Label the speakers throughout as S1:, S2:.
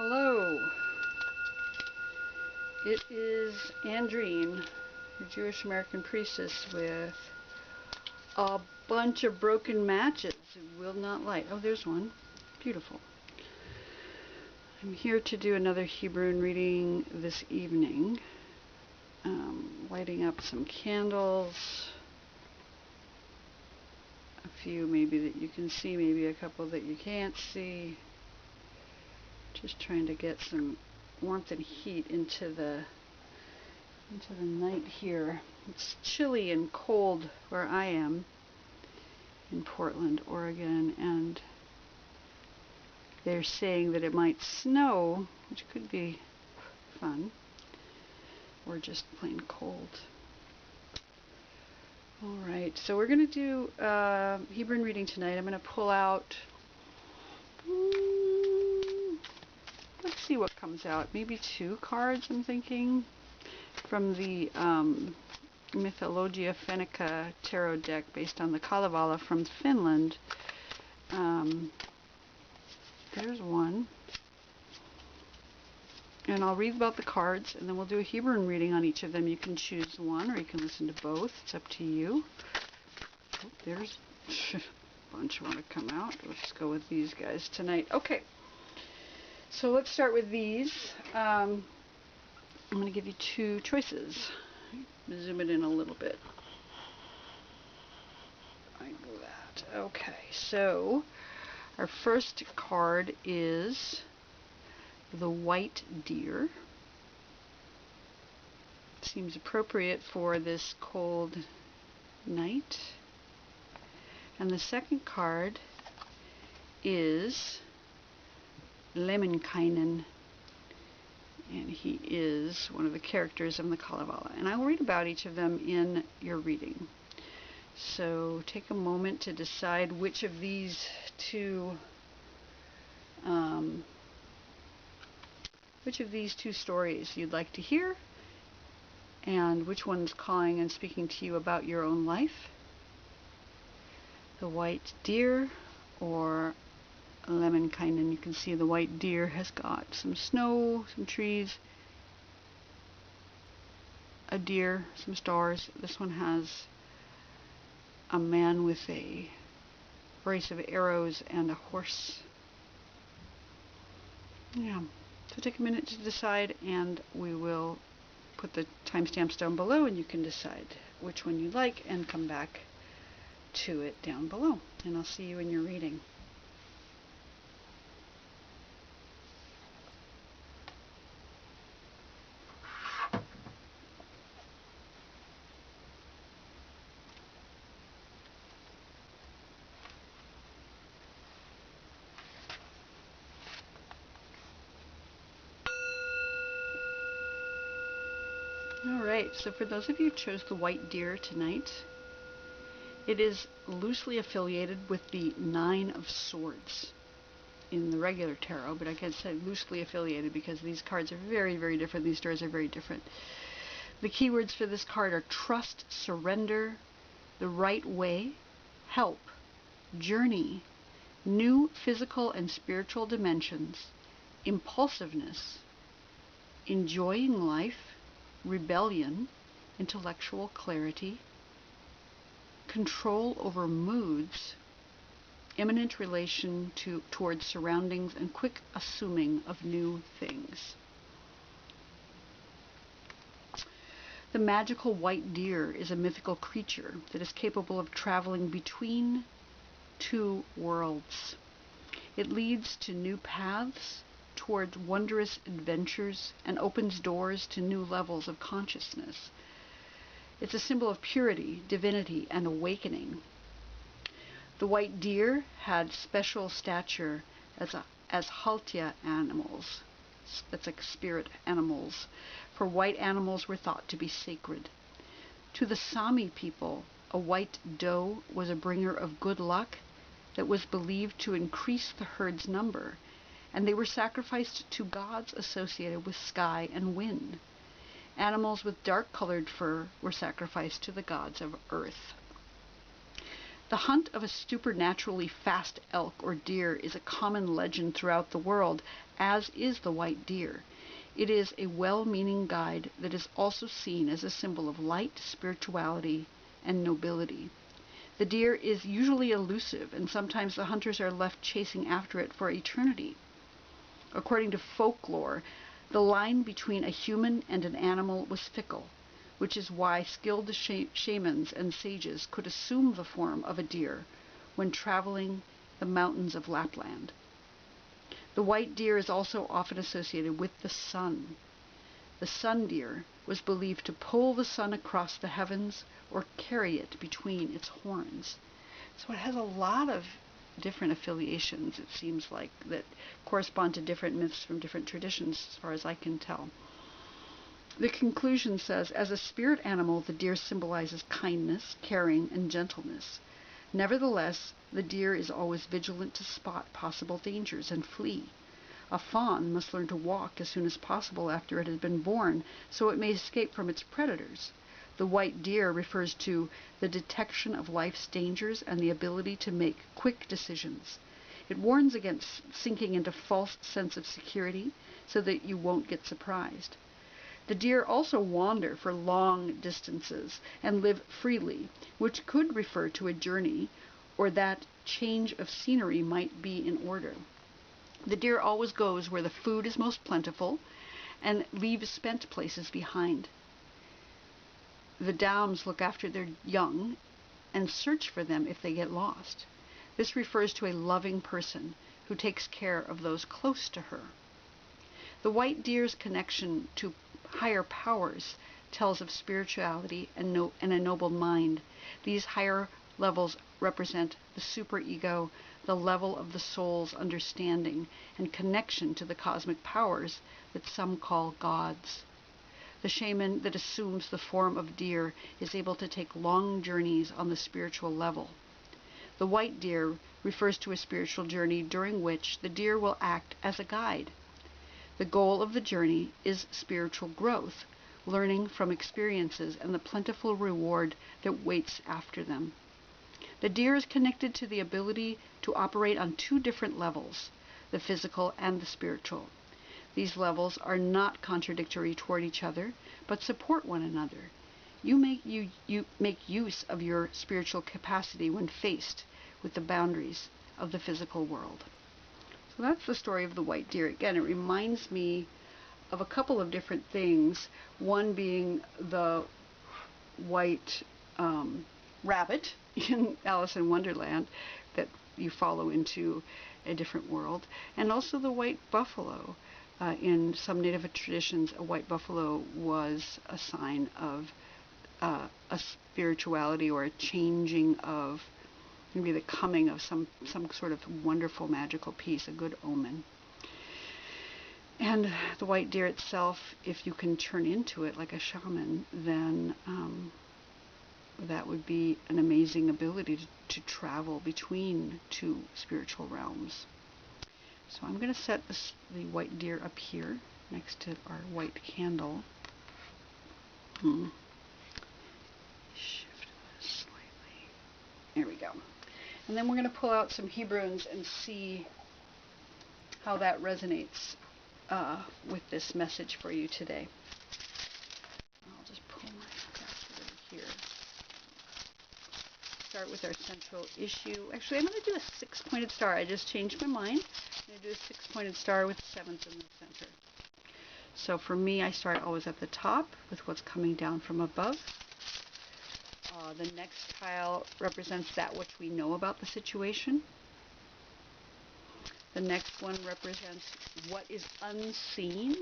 S1: Hello. It is Andrine, your Jewish American priestess, with a bunch of broken matches. It will not light. Oh, there's one. Beautiful. I'm here to do another Hebrew reading this evening. Lighting up some candles. A few maybe that you can see, maybe a couple that you can't see. Just trying to get some warmth and heat into the night here. It's chilly and cold where I am in Portland, Oregon, and they're saying that it might snow, which could be fun, or just plain cold. Alright, so we're going to do Hebrew reading tonight. I'm going to pull out, let's see what comes out. Maybe 2 cards, I'm thinking, from the Mythologia Fennica Tarot deck based on the Kalevala from Finland. There's one. And I'll read about the cards, and then we'll do a Hebrew reading on each of them. You can choose one, or you can listen to both. It's up to you. Oh, there's a bunch want to come out. Let's go with these guys tonight. Okay. So let's start with these. I'm going to give you 2 choices. Zoom it in a little bit. Like that. Okay, so our first card is the white deer. Seems appropriate for this cold night. And the second card is Lemminkäinen, and he is one of the characters of the Kalevala. And I'll read about each of them in your reading. So take a moment to decide which of these two stories you'd like to hear, and which one's calling and speaking to you about your own life. The white deer or Lemminkäinen. You can see the white deer has got some snow, some trees, a deer, some stars. This one has a man with a brace of arrows and a horse. Yeah. So take a minute to decide, and we will put the timestamps down below, and you can decide which one you like and come back to it down below. And I'll see you in your reading. Alright, so for those of you who chose the white deer tonight, it is loosely affiliated with the 9 of Swords in the regular tarot, but I can say loosely affiliated because these cards are very, very different. These stories are very different. The keywords for this card are trust, surrender, the right way, help, journey, new physical and spiritual dimensions, impulsiveness, enjoying life, rebellion, intellectual clarity, control over moods, imminent relation towards surroundings, and quick assuming of new things. The magical white deer is a mythical creature that is capable of traveling between 2 worlds. It leads to new paths, towards wondrous adventures, and opens doors to new levels of consciousness. It's a symbol of purity, divinity, and awakening. The white deer had special stature as haltia animals. That's like spirit animals, for white animals were thought to be sacred. To the Sami people, a white doe was a bringer of good luck that was believed to increase the herd's number, and they were sacrificed to gods associated with sky and wind. Animals with dark-colored fur were sacrificed to the gods of earth. The hunt of a supernaturally fast elk or deer is a common legend throughout the world, as is the white deer. It is a well-meaning guide that is also seen as a symbol of light, spirituality, and nobility. The deer is usually elusive, and sometimes the hunters are left chasing after it for eternity. According to folklore, the line between a human and an animal was fickle, which is why skilled shamans and sages could assume the form of a deer when traveling the mountains of Lapland. The white deer is also often associated with the sun. The sun deer was believed to pull the sun across the heavens or carry it between its horns. So it has a lot of different affiliations, it seems like, that correspond to different myths from different traditions, as far as I can tell. The conclusion says, as a spirit animal, the deer symbolizes kindness, caring, and gentleness. Nevertheless, the deer is always vigilant to spot possible dangers and flee. A fawn must learn to walk as soon as possible after it has been born, so it may escape from its predators. The white deer refers to the detection of life's dangers and the ability to make quick decisions. It warns against sinking into false sense of security so that you won't get surprised. The deer also wander for long distances and live freely, which could refer to a journey or that change of scenery might be in order. The deer always goes where the food is most plentiful and leaves spent places behind. The dams look after their young and search for them if they get lost. This refers to a loving person who takes care of those close to her. The white deer's connection to higher powers tells of spirituality and a noble mind. These higher levels represent the superego, the level of the soul's understanding and connection to the cosmic powers that some call gods. The shaman that assumes the form of deer is able to take long journeys on the spiritual level. The white deer refers to a spiritual journey during which the deer will act as a guide. The goal of the journey is spiritual growth, learning from experiences and the plentiful reward that waits after them. The deer is connected to the ability to operate on two different levels, the physical and the spiritual. These levels are not contradictory toward each other, but support one another. You make use of your spiritual capacity when faced with the boundaries of the physical world. So that's the story of the white deer. Again, it reminds me of a couple of different things. One being the white rabbit in Alice in Wonderland that you follow into a different world, and also the white buffalo. In some native traditions, a white buffalo was a sign of a spirituality or a changing of, maybe the coming of some sort of wonderful magical piece, a good omen. And the white deer itself, if you can turn into it like a shaman, then that would be an amazing ability to travel between two spiritual realms. So I'm going to set the white deer up here next to our white candle. Shift this slightly. There we go. And then we're going to pull out some Hebrunes and see how that resonates with this message for you today. I'll just pull my basket over here. Start with our central issue. Actually, I'm going to do a six-pointed star. I just changed my mind. I'm going to do a six-pointed star with seventh in the center. So for me, I start always at the top with what's coming down from above. The next tile represents that which we know about the situation. The next one represents what is unseen.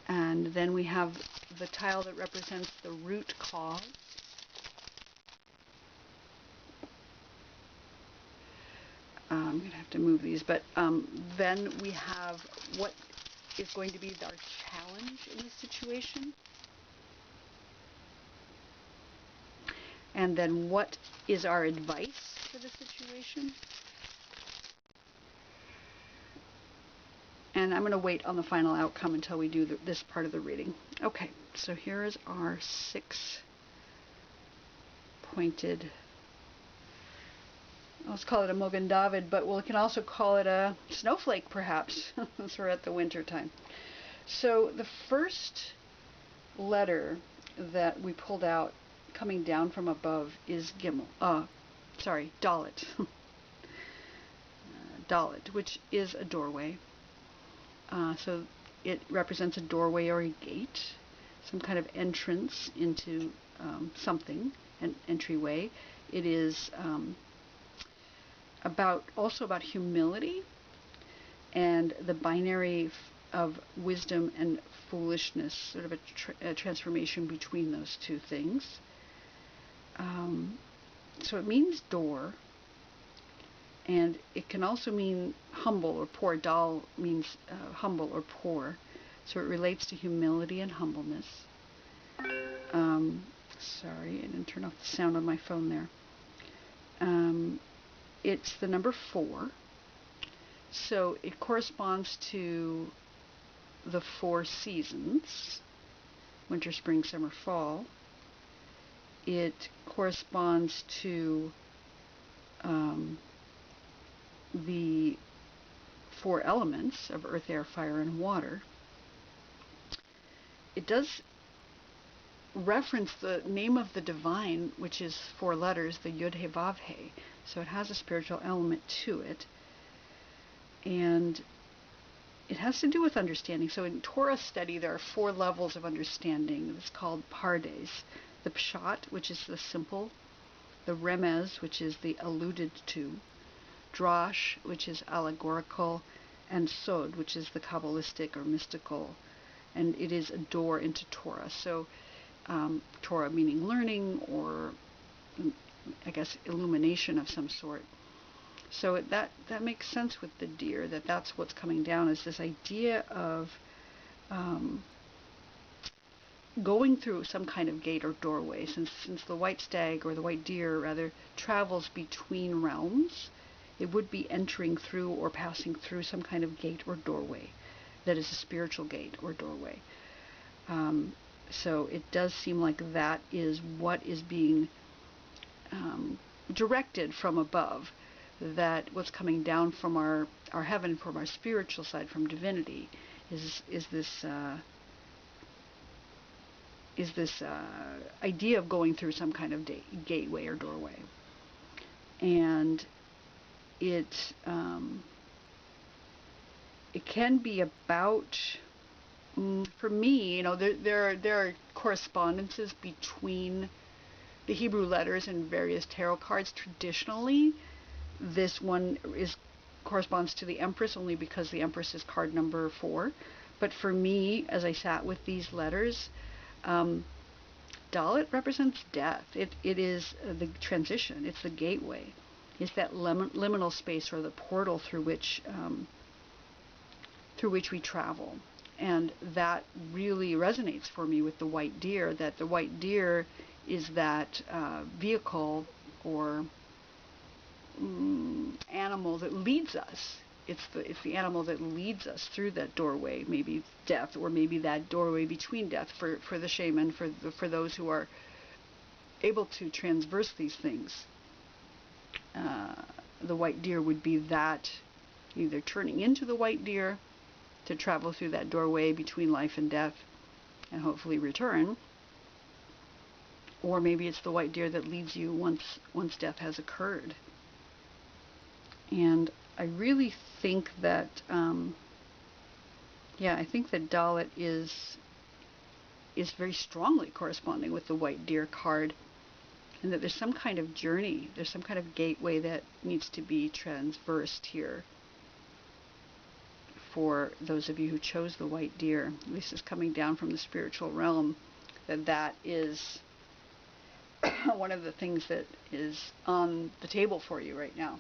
S1: And then we have the tile that represents the root cause. I'm going to have to move these, but then we have what is going to be our challenge in this situation. And then what is our advice for the situation? And I'm going to wait on the final outcome until we do this part of the reading. Okay, so here is our 6 acquainted. Let's call it a Mogan David, but we can also call it a snowflake, perhaps, since we're at the winter time. So the first letter that we pulled out coming down from above is Gimel. Dalet. Dalet, which is a doorway. So it represents a doorway or a gate, some kind of entrance into something, an entryway. It is also about humility and the binary of wisdom and foolishness, sort of a transformation between those two things. So it means door, and it can also mean humble or poor. Dal means humble or poor, so it relates to humility and humbleness. Sorry, I didn't turn off the sound on my phone there. It's the number 4, so it corresponds to the 4 seasons: winter, spring, summer, fall. It corresponds to the 4 elements of earth, air, fire, and water. It does reference the name of the divine, which is 4 letters, the Yud He Vav He. So it has a spiritual element to it. And it has to do with understanding. So in Torah study, there are 4 levels of understanding. It's called Pardes. The Pshat, which is the simple. The Remez, which is the alluded to. Drash, which is allegorical. And Sod, which is the Kabbalistic or mystical. And it is a door into Torah. So Torah meaning learning, or I guess illumination of some sort. So that makes sense with the deer, that's what's coming down, is this idea of going through some kind of gate or doorway. Since the white stag, or the white deer rather, travels between realms, it would be entering through or passing through some kind of gate or doorway that is a spiritual gate or doorway. So it does seem like that is what is being directed from above, that what's coming down from our heaven, from our spiritual side, from divinity, is this idea of going through some kind of gateway or doorway. And it can be about, for me, there are correspondences between the Hebrew letters and various tarot cards. Traditionally, this one corresponds to the Empress, only because the Empress is card number 4. But for me, as I sat with these letters, Dalet represents death. It is the transition. It's the gateway. It's that liminal space, or the portal through which we travel. And that really resonates for me with the white deer, that the white deer is that vehicle or animal that leads us. It's the animal that leads us through that doorway, maybe death, or maybe that doorway between death for the shaman, for those who are able to transverse these things. The white deer would be that, either turning into the white deer to travel through that doorway between life and death and hopefully return, or maybe it's the white deer that leads you once death has occurred. And I really think that I think that Dalet is very strongly corresponding with the white deer card, and that there's some kind of journey, there's some kind of gateway that needs to be transversed here for those of you who chose the white deer. This is coming down from the spiritual realm, that is one of the things that is on the table for you right now,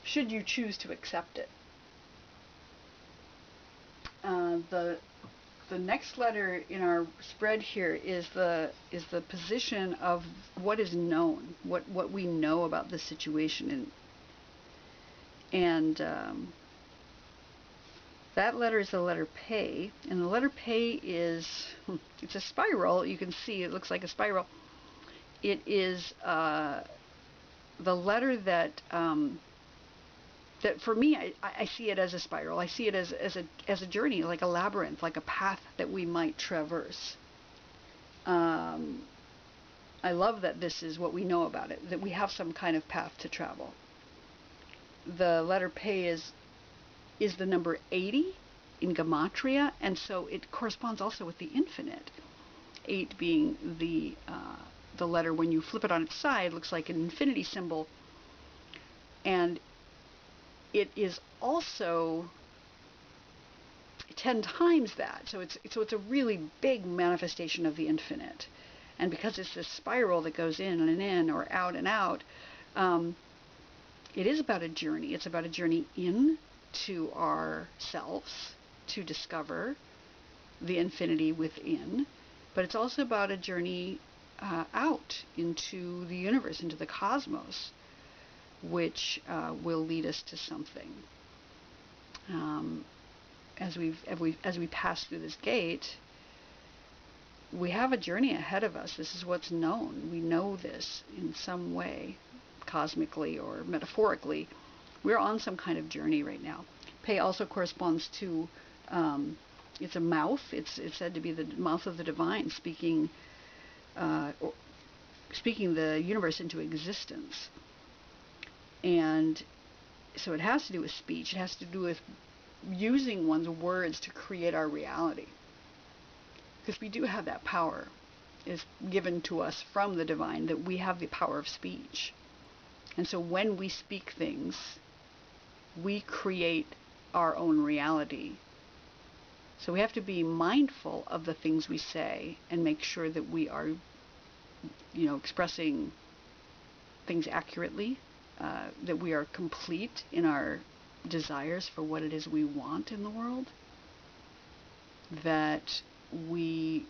S1: should you choose to accept it. The next letter in our spread here is the position of what is known, what we know about the situation, and that letter is the letter Pei, and the letter Pei is, it's a spiral. You can see it looks like a spiral, It is the letter that that for me, I see it as a spiral. I see it as a journey, like a labyrinth, like a path that we might traverse. I love that this is what we know about it, that we have some kind of path to travel. The letter Pe is the number 80 in Gematria, and so it corresponds also with the infinite. 8 being the letter, when you flip it on its side, looks like an infinity symbol, and it is also 10 times that. So it's a really big manifestation of the infinite. And because it's this spiral that goes in and in, or out and out, it is about a journey. It's about a journey in to ourselves to discover the infinity within, but it's also about a journey out into the universe, into the cosmos, which will lead us to something. As we pass through this gate, we have a journey ahead of us. This is what's known. We know this in some way, cosmically or metaphorically. We're on some kind of journey right now. Pe also corresponds to, it's a mouth. It's said to be the mouth of the divine, speaking the universe into existence. And so it has to do with speech. It has to do with using one's words to create our reality. Because we do have that power, is given to us from the divine, that we have the power of speech. And so when we speak things, we create our own reality. So we have to be mindful of the things we say and make sure that we are, expressing things accurately, that we are complete in our desires for what it is we want in the world, that we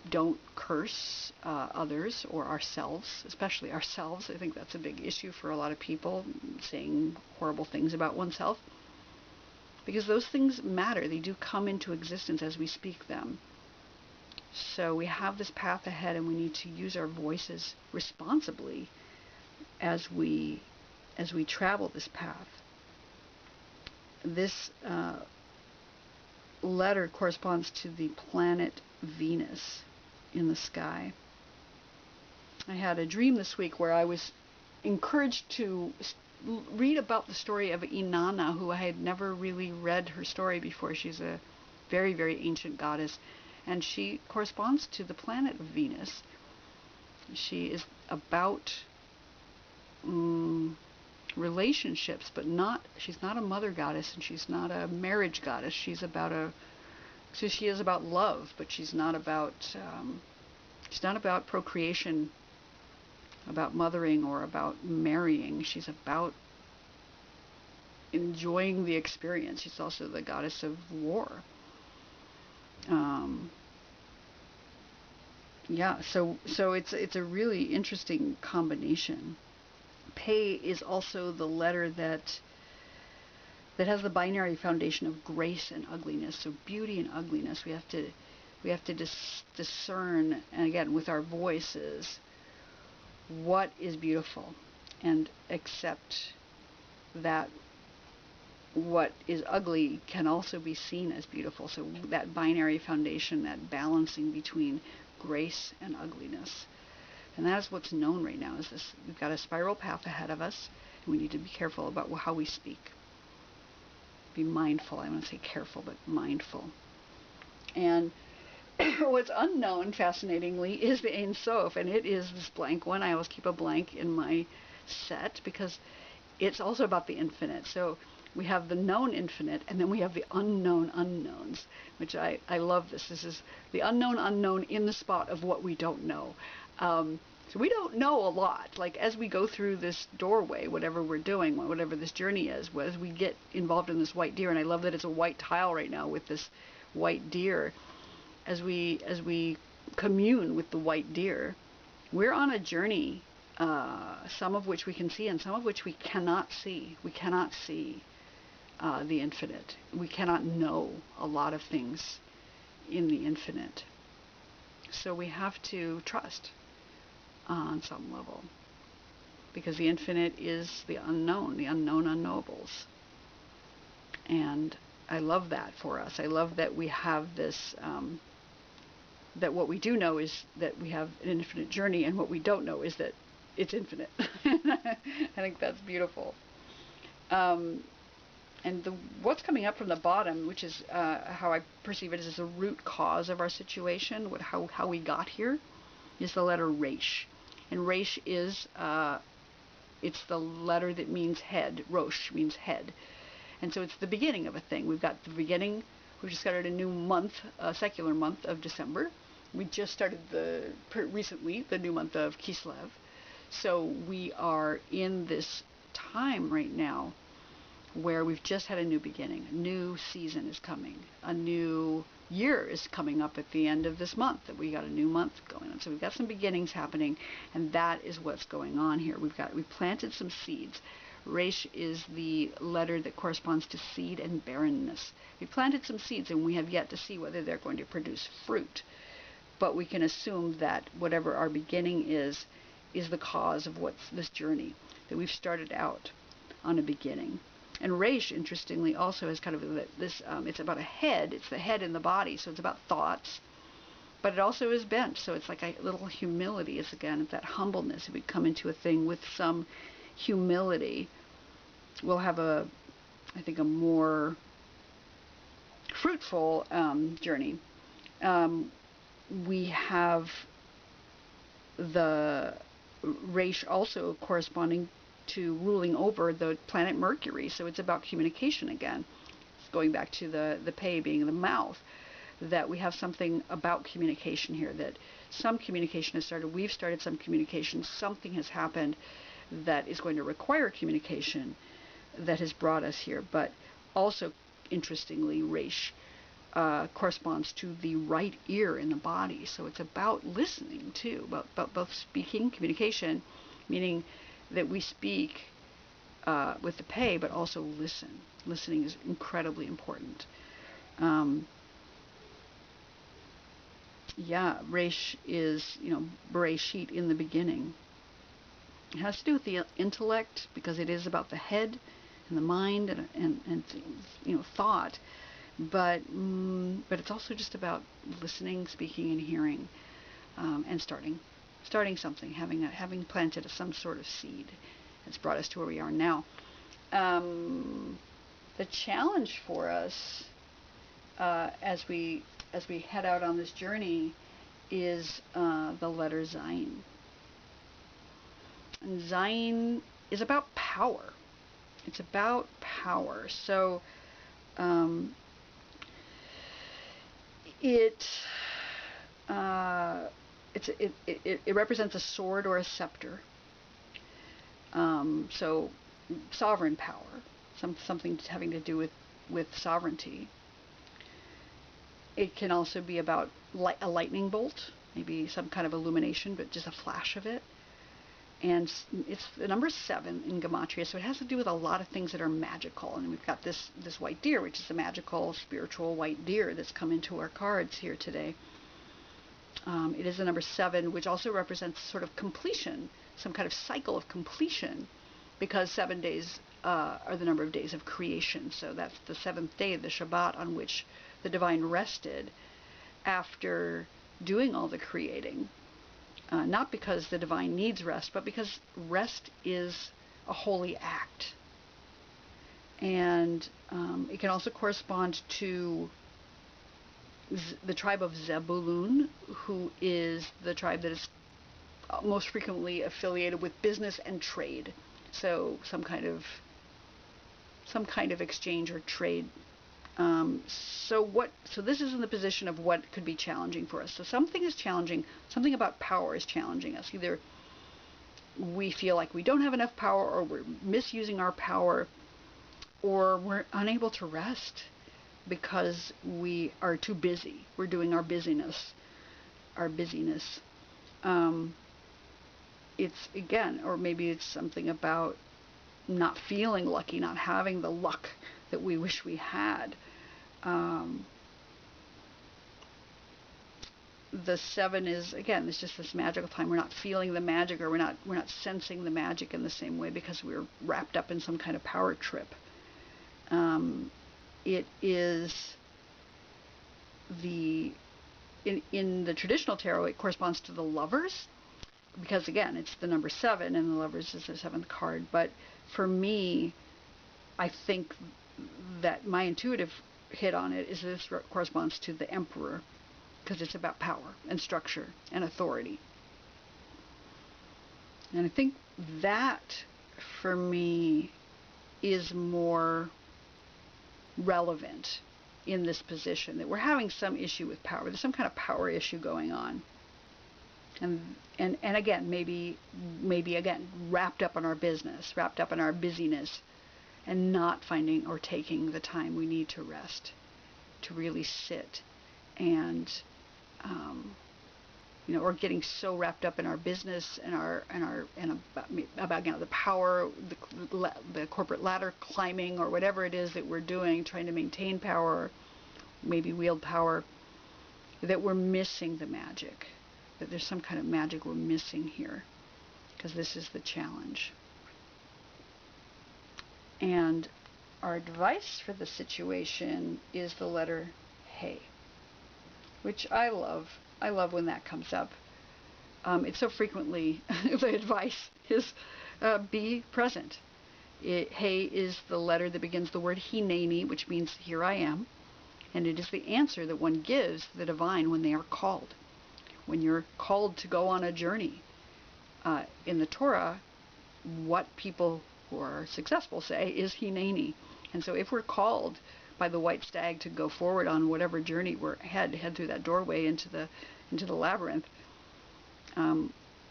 S1: don't curse others or ourselves, especially ourselves. I think that's a big issue for a lot of people, saying horrible things about oneself, because those things matter. They do come into existence as we speak them. So we have this path ahead, and we need to use our voices responsibly as we travel this path. This letter corresponds to the planet Venus in the sky. I had a dream this week where I was encouraged to read about the story of Inanna, who I had never really read her story before. She's a very, very ancient goddess, and she corresponds to the planet of Venus. She is about relationships, but she's not a mother goddess, and she's not a marriage goddess. She is about love, but she's not about procreation, about mothering, or about marrying. She's about enjoying the experience. She's also the goddess of war. So it's a really interesting combination. Pe is also the letter that has the binary foundation of grace and ugliness. So beauty and ugliness. We have to discern, and again with our voices, what is beautiful, and accept that what is ugly can also be seen as beautiful. So that binary foundation, that balancing between grace and ugliness. And that's what's known right now, is this. We've got a spiral path ahead of us, and we need to be careful about how we speak. Be mindful. I want to say careful, but mindful. And what's unknown, fascinatingly, is the Ein Sof, and it is this blank one. I always keep a blank in my set because it's also about the infinite. So we have the known infinite, and then we have the unknown unknowns, which I love this. This is the unknown in the spot of what we don't know. So we don't know a lot. Like, as we go through this doorway, whatever we're doing, whatever this journey is, as we get involved in this white deer, and I love that it's a white tile right now with this white deer, as we commune with the white deer, we're on a journey, some of which we can see and some of which we cannot see. We cannot see the infinite. We cannot know a lot of things in the infinite. So we have to trust. on some level. Because the infinite is the unknown unknowables. And I love that for us. I love that we have this, that what we do know is that we have an infinite journey, and what we don't know is that it's infinite. I think that's beautiful. And what's coming up from the bottom, which is how I perceive it, is the root cause of our situation, how we got here, is the letter Resh. And Resh is, it's the letter that means head. Rosh means head. And so it's the beginning of a thing. We've got the beginning. We just started a new month, a secular month of December. We just started recently the new month of Kislev. So we are in this time right now where we've just had a new beginning. A new season is coming. A new year is coming up at the end of this month. That we got a new month going on. So we've got some beginnings happening, and that is what's going on here. We've planted some seeds. Resh is the letter that corresponds to seed and barrenness. We planted some seeds, and we have yet to see whether they're going to produce fruit. But we can assume that whatever our beginning is the cause of what's this journey, that we've started out on a beginning. And Resh, interestingly, also has kind of this, it's about a head. It's the head in the body, so it's about thoughts. But it also is bent, so it's like a little humility. It's that humbleness. If we come into a thing with some humility, we'll have I think, a more fruitful journey. We have the Resh also corresponding to ruling over the planet Mercury, so it's about communication again. It's going back to the pei being the mouth, that we have something about communication here, that some communication has started. We've started some communication. Something has happened that is going to require communication that has brought us here. But also, interestingly, Resh corresponds to the right ear in the body, so it's about listening too, about both speaking, communication, meaning that we speak with the pei, but also listen. Listening is incredibly important. Resh is, Bereshit, in the beginning. It has to do with the intellect, because it is about the head and the mind and thought. But it's also just about listening, speaking, and hearing, and starting something, having planted some sort of seed that's brought us to where we are now. The challenge for us as we head out on this journey is the letter Zayin. And Zayin is about power. It's about power. So it represents a sword or a scepter. So sovereign power, something having to do with sovereignty. It can also be about a lightning bolt, maybe some kind of illumination, but just a flash of it. And it's the number 7 in Gematria, so it has to do with a lot of things that are magical. And we've got this white deer, which is a magical, spiritual white deer that's come into our cards here today. It is the number 7, which also represents sort of completion, some kind of cycle of completion, because 7 days are the number of days of creation. So that's the 7th day, the Shabbat, on which the divine rested after doing all the creating. Not because the divine needs rest, but because rest is a holy act. And it can also correspond to the tribe of Zebulun, who is the tribe that is most frequently affiliated with business and trade. So some kind of exchange or trade. So this is in the position of what could be challenging for us. So something is challenging, something about power is challenging us. Either we feel like we don't have enough power, or we're misusing our power, or we're unable to rest because we are too busy. We're doing our busyness. It's, again, or maybe it's something about not feeling lucky, not having the luck that we wish we had. the 7 is, again, it's just this magical time. We're not feeling the magic, or we're not sensing the magic in the same way because we're wrapped up in some kind of power trip. It is in the traditional tarot, it corresponds to the Lovers, because again, it's the number 7, and the Lovers is the 7th card. But for me, I think that my intuitive hit on it is this corresponds to the Emperor, because it's about power and structure and authority. And I think that, for me, is more relevant in this position, that we're having some issue with power. There's some kind of power issue going on. And again, maybe again, wrapped up in our business, wrapped up in our busyness, and not finding or taking the time we need to rest, to really sit and or getting so wrapped up in our business and about the power, the corporate ladder climbing, or whatever it is that we're doing, trying to maintain power, maybe wield power, that we're missing the magic, that there's some kind of magic we're missing here, because this is the challenge. And our advice for the situation is the letter He, which I love. I love when that comes up. It's so frequently the advice is be present. He is the letter that begins the word Hineni, which means here I am, and it is the answer that one gives the divine when they are called. When you're called to go on a journey, in the Torah, what people who are successful say is Hineni. And so if we're called by the white stag to go forward on whatever journey we're head through that doorway into the labyrinth,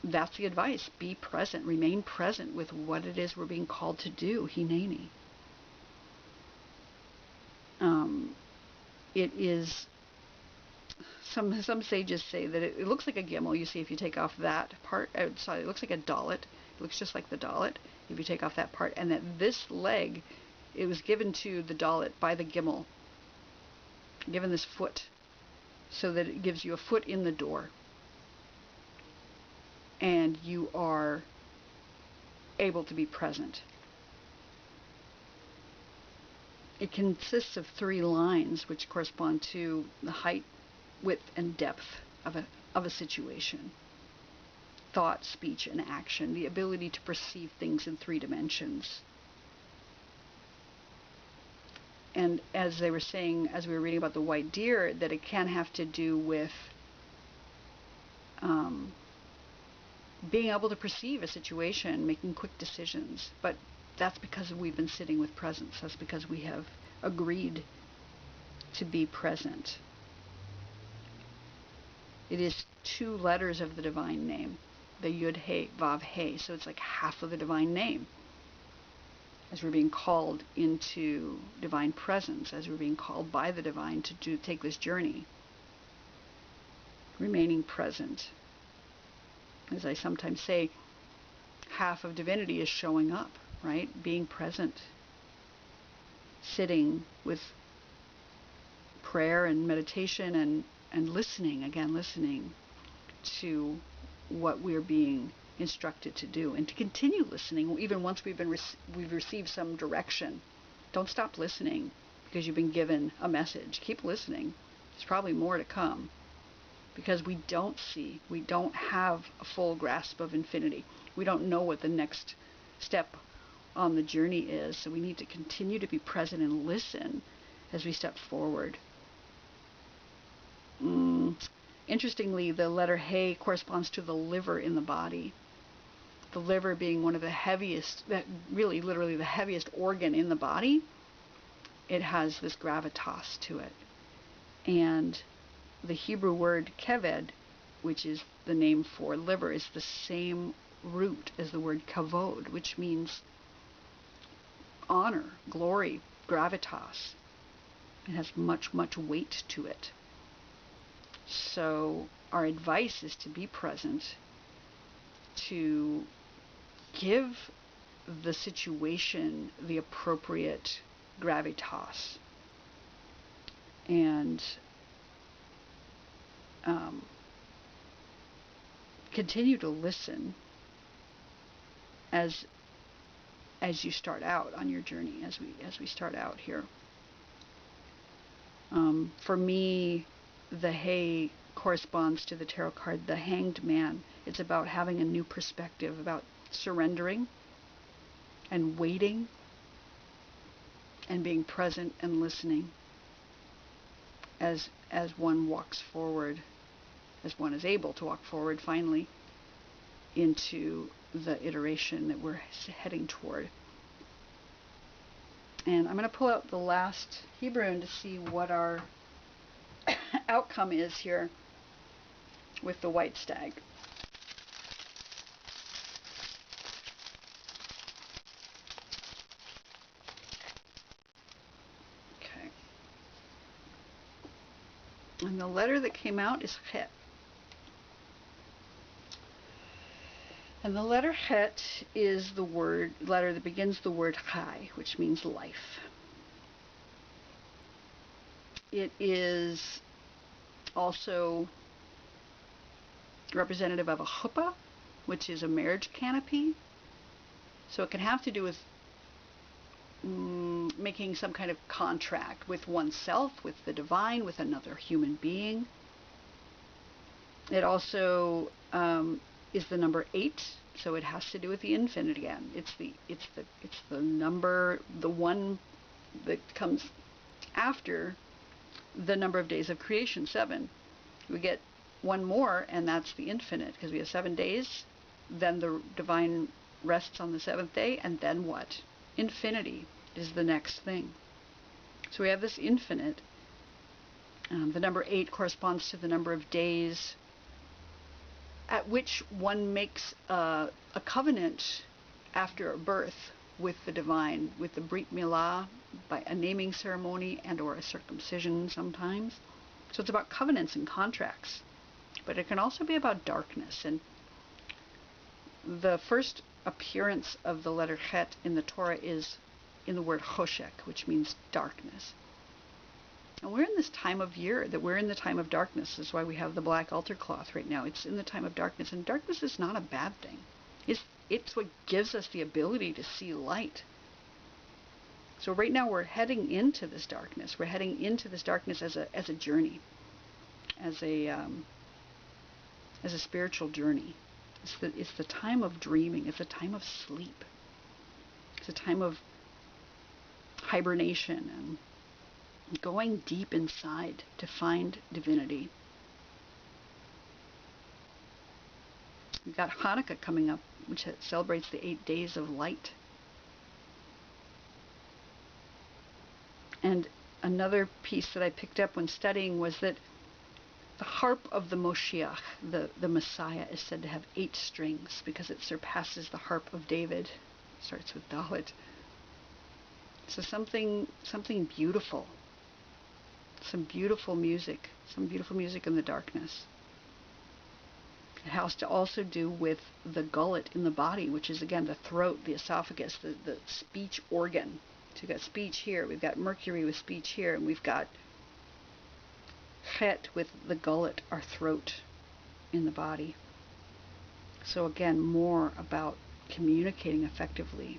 S1: that's the advice. Be present, remain present with what it is we're being called to do, Hineni. It is, some sages say that it looks like a gimel. You see, if you take off that part outside, it looks like a dalet. It looks just like the dalet if you take off that part, and that this leg, it was given to the dalet by the gimel, given this foot, so that it gives you a foot in the door, and you are able to be present. It consists of 3 lines, which correspond to the height, width, and depth of a situation. Thought, speech, and action. The ability to perceive things in 3 dimensions. And as they were saying, as we were reading about the white deer, that it can have to do with being able to perceive a situation, making quick decisions. But that's because we've been sitting with presence. That's because we have agreed to be present. It is 2 letters of the divine name, the Yud He, Vav He. So it's like half of the divine name. As we're being called into divine presence, as we're being called by the divine to take this journey, remaining present. As I sometimes say, half of divinity is showing up, right? Being present, sitting with prayer and meditation and listening, again, listening to what we're being instructed to do, and to continue listening even once we've received some direction. Don't stop listening because you've been given a message. Keep listening. There's probably more to come, because we don't have a full grasp of infinity. We don't know what the next step on the journey is, so we need to continue to be present and listen as we step forward. Interestingly, the letter He corresponds to the liver in the body. The liver being one of the heaviest, really literally the heaviest organ in the body. It has this gravitas to it. And the Hebrew word keved, which is the name for liver, is the same root as the word kavod, which means honor, glory, gravitas. It has much, much weight to it. So our advice is to be present, to give the situation the appropriate gravitas, and continue to listen as you start out on your journey, as we start out here. For me, the hay corresponds to the tarot card, the Hanged Man. It's about having a new perspective, about surrendering and waiting and being present and listening as one walks forward, as one is able to walk forward finally into the iteration that we're heading toward. And I'm going to pull out the last Hebrune to see what our outcome is here with the white stag. Okay. And the letter that came out is Het. And the letter Het is the letter that begins the word Chai, which means life. It is also representative of a chuppah, which is a marriage canopy. So it can have to do with making some kind of contract with oneself, with the divine, with another human being. It also is the number 8, so it has to do with the infinite again. It's the number, the one that comes after the number of days of creation, 7. We get one more, and that's the infinite, because we have 7 days, then the divine rests on the 7th day, and then what? Infinity is the next thing. So we have this infinite. The number 8 corresponds to the number of days at which one makes a covenant after a birth with the divine, with the Brit Milah, by a naming ceremony and or a circumcision sometimes. So it's about covenants and contracts. But it can also be about darkness. And the first appearance of the letter Het in the Torah is in the word Choshek, which means darkness. And we're in this time of year that we're in the time of darkness. That's why we have the black altar cloth right now. It's in the time of darkness, and darkness is not a bad thing. It's what gives us the ability to see light. So right now we're heading into this darkness. We're heading into this darkness as a journey, as a spiritual journey. It's the time of dreaming. It's a time of sleep. It's a time of hibernation and going deep inside to find divinity. We've got Hanukkah coming up, which celebrates the 8 days of light. And another piece that I picked up when studying was that the harp of the Moshiach, the Messiah, is said to have 8 strings because it surpasses the harp of David. It starts with Dalet. So something beautiful. Some beautiful music in the darkness. It has to also do with the gullet in the body, which is again the throat, the esophagus, the speech organ. So we've got speech here, we've got Mercury with speech here, and we've got Het with the gullet, our throat in the body. So again, more about communicating effectively.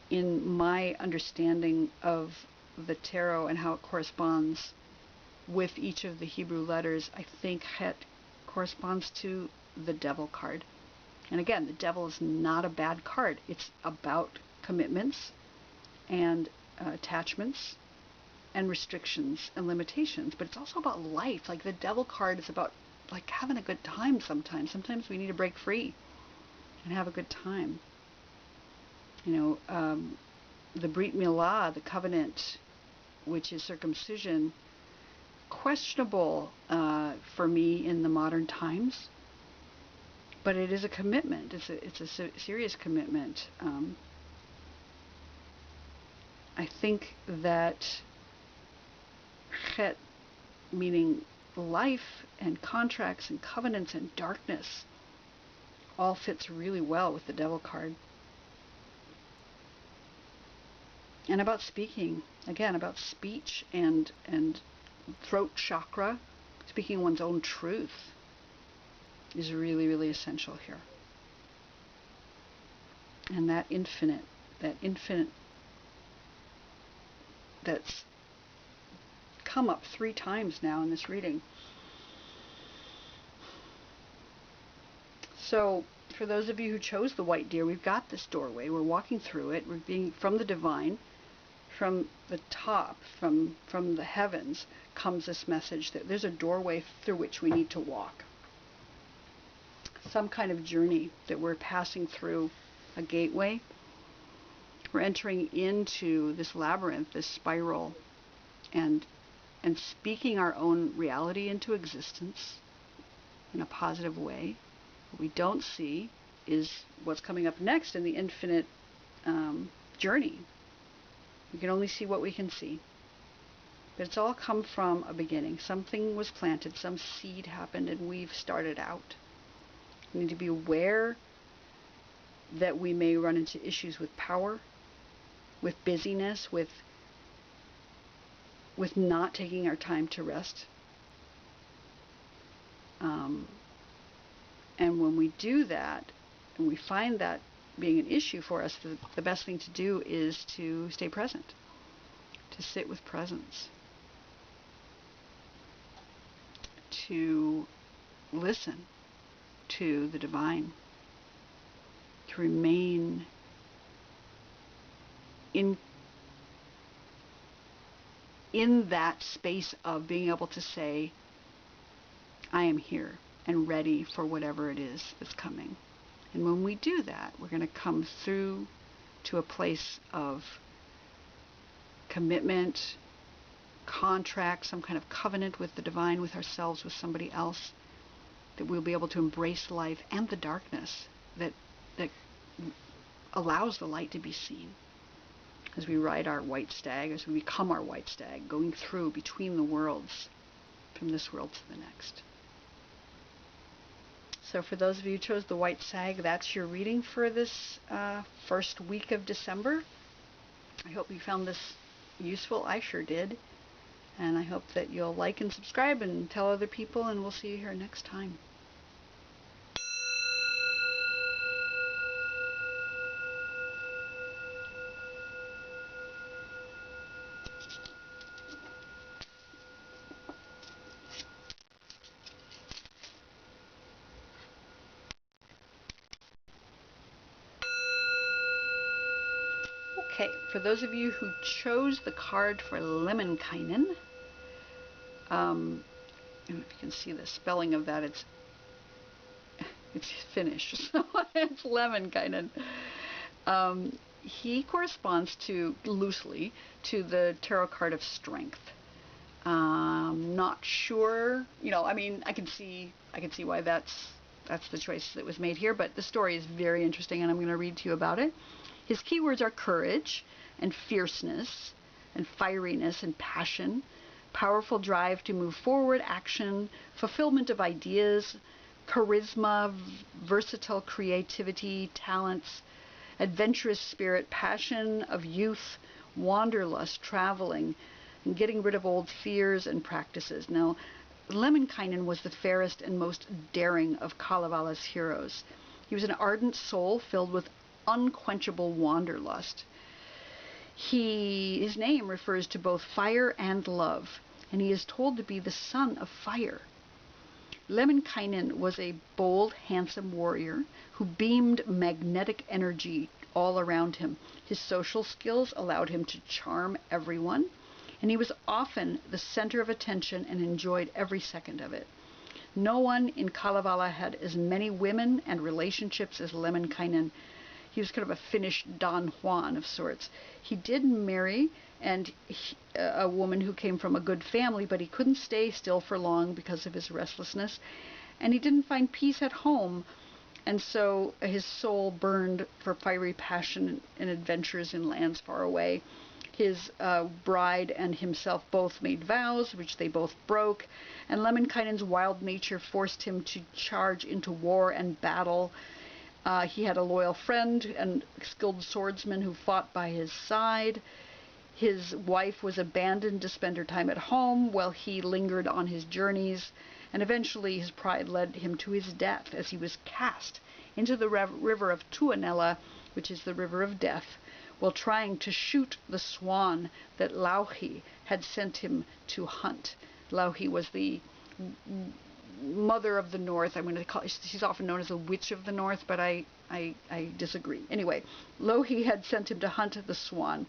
S1: In my understanding of the tarot and how it corresponds with each of the Hebrew letters, I think Het corresponds to the Devil card. And again, the Devil is not a bad card. It's about commitments and attachments and restrictions and limitations, but it's also about life. Like the Devil card is about like having a good time sometimes. Sometimes we need to break free and have a good time. You know, the Brit Milah, the covenant, which is circumcision, questionable for me in the modern times, but it is a commitment. It's a serious commitment. I think that Het, meaning life and contracts and covenants and darkness, all fits really well with the Devil card. And about speaking, again, about speech and throat chakra, speaking one's own truth is really, really essential here. And that infinite that's come up 3 times now in this reading. So for those of you who chose the white deer, we've got this doorway. We're walking through it. We're being from the divine, from the top, from the heavens comes this message that there's a doorway through which we need to walk. Some kind of journey that we're passing through, a gateway. We're entering into this labyrinth, this spiral, and speaking our own reality into existence in a positive way. What we don't see is what's coming up next in the infinite journey. We can only see what we can see. But it's all come from a beginning. Something was planted, some seed happened, and we've started out. We need to be aware that we may run into issues with power, with busyness, with not taking our time to rest. And when we do that, and we find that being an issue for us, the best thing to do is to stay present, to sit with presence, to listen to the divine, to remain in that space of being able to say, I am here and ready for whatever it is that's coming. And when we do that, we're going to come through to a place of commitment, contract, some kind of covenant with the divine, with ourselves, with somebody else, that we'll be able to embrace life and the darkness that allows the light to be seen. As we ride our white stag, as we become our white stag, going through between the worlds, from this world to the next. So for those of you who chose the white stag, that's your reading for this first week of December. I hope you found this useful. I sure did. And I hope that you'll like and subscribe and tell other people, and we'll see you here next time. Okay, for those of you who chose the card for Lemminkäinen, I don't know if you can see the spelling of that. It's Finnish, so it's Lemminkäinen. He corresponds loosely to the tarot card of strength. Not sure, I mean, I can see why that's the choice that was made here, but the story is very interesting, and I'm going to read to you about it. His keywords are courage and fierceness and fieriness and passion, powerful drive to move forward, action, fulfillment of ideas, charisma, versatile creativity, talents, adventurous spirit, passion of youth, wanderlust, traveling, and getting rid of old fears and practices. Now, Lemminkäinen was the fairest and most daring of Kalevala's heroes. He was an ardent soul filled with unquenchable wanderlust. His name refers to both fire and love, and he is told to be the son of fire. Lemminkäinen was a bold, handsome warrior who beamed magnetic energy all around him. His social skills allowed him to charm everyone, and he was often the center of attention and enjoyed every second of it. No one in Kalevala had as many women and relationships as Lemminkäinen. He was kind of a Finnish Don Juan of sorts. He did marry a woman who came from a good family, but he couldn't stay still for long because of his restlessness, and he didn't find peace at home, and so his soul burned for fiery passion and adventures in lands far away. His bride and himself both made vows, which they both broke, and Lemminkäinen's wild nature forced him to charge into war and battle. He had a loyal friend and skilled swordsman who fought by his side. His wife was abandoned to spend her time at home while he lingered on his journeys, and eventually his pride led him to his death as he was cast into the river of Tuonela, which is the river of death, while trying to shoot the swan that Louhi had sent him to hunt. Louhi was the mother of the north. I'm going to call she's often known as the witch of the north, but I disagree. Anyway, Louhi had sent him to hunt the swan,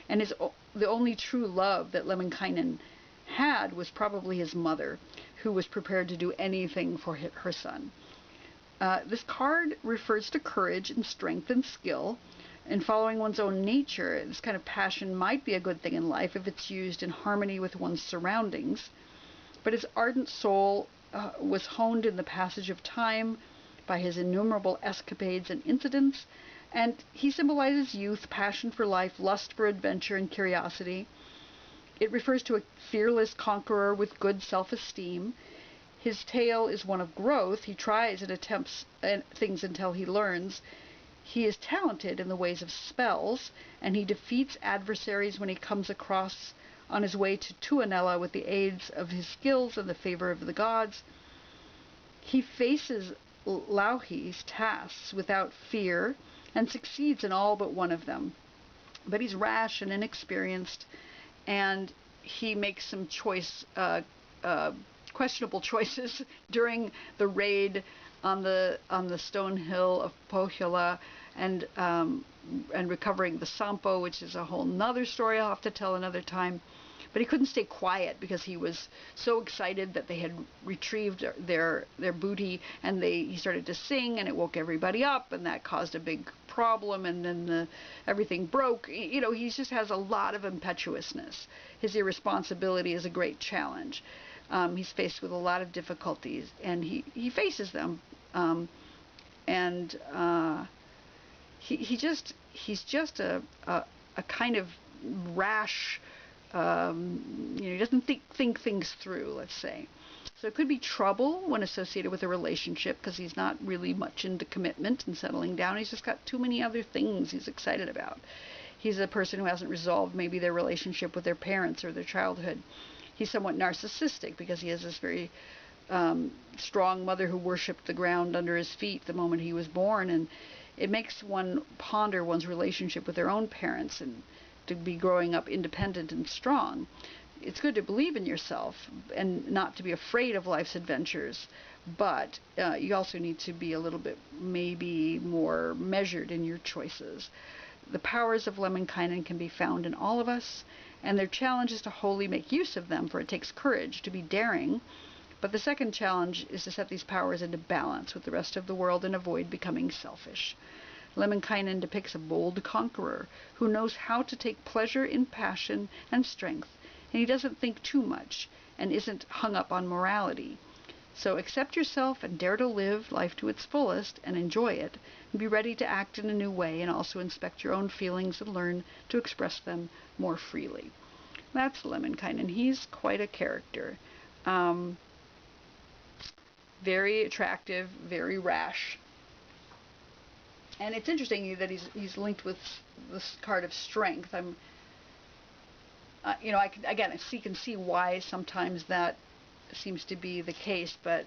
S1: and the only true love that Lemminkäinen had was probably his mother, who was prepared to do anything for her son. This card refers to courage and strength and skill. In following one's own nature, this kind of passion might be a good thing in life if it's used in harmony with one's surroundings. But his ardent soul was honed in the passage of time by his innumerable escapades and incidents, and he symbolizes youth, passion for life, lust for adventure, and curiosity. It refers to a fearless conqueror with good self-esteem. His tale is one of growth. He tries and attempts things until he learns. He is talented in the ways of spells, and he defeats adversaries when he comes across on his way to Tuonela with the aids of his skills and the favor of the gods. He faces Louhi's tasks without fear and succeeds in all but one of them. But he's rash and inexperienced, and he makes some questionable choices during the raid on the stone hill of Pohjola, and recovering the Sampo, which is a whole nother story I'll have to tell another time. But he couldn't stay quiet because he was so excited that they had retrieved their booty, and he started to sing, and it woke everybody up, and that caused a big problem, and then everything broke. You know, he just has a lot of impetuousness. His irresponsibility is a great challenge. He's faced with a lot of difficulties, and he faces them, he's just a kind of rash. He doesn't think things through, let's say. So it could be trouble when associated with a relationship, because he's not really much into commitment and settling down. He's just got too many other things he's excited about. He's a person who hasn't resolved maybe their relationship with their parents or their childhood. He's somewhat narcissistic because he has this very strong mother who worshipped the ground under his feet the moment he was born, and it makes one ponder one's relationship with their own parents and to be growing up independent and strong. It's good to believe in yourself and not to be afraid of life's adventures, but you also need to be a little bit maybe more measured in your choices. The powers of Lemminkäinen can be found in all of us, and their challenge is to wholly make use of them, for it takes courage to be daring. But the second challenge is to set these powers into balance with the rest of the world and avoid becoming selfish. Lemminkäinen depicts a bold conqueror who knows how to take pleasure in passion and strength, and he doesn't think too much and isn't hung up on morality. So accept yourself and dare to live life to its fullest and enjoy it, and be ready to act in a new way, and also inspect your own feelings and learn to express them more freely. That's Lemminkäinen. He's quite a character. Very attractive, very rash. And it's interesting that he's linked with this card of strength. I can see why sometimes that seems to be the case, but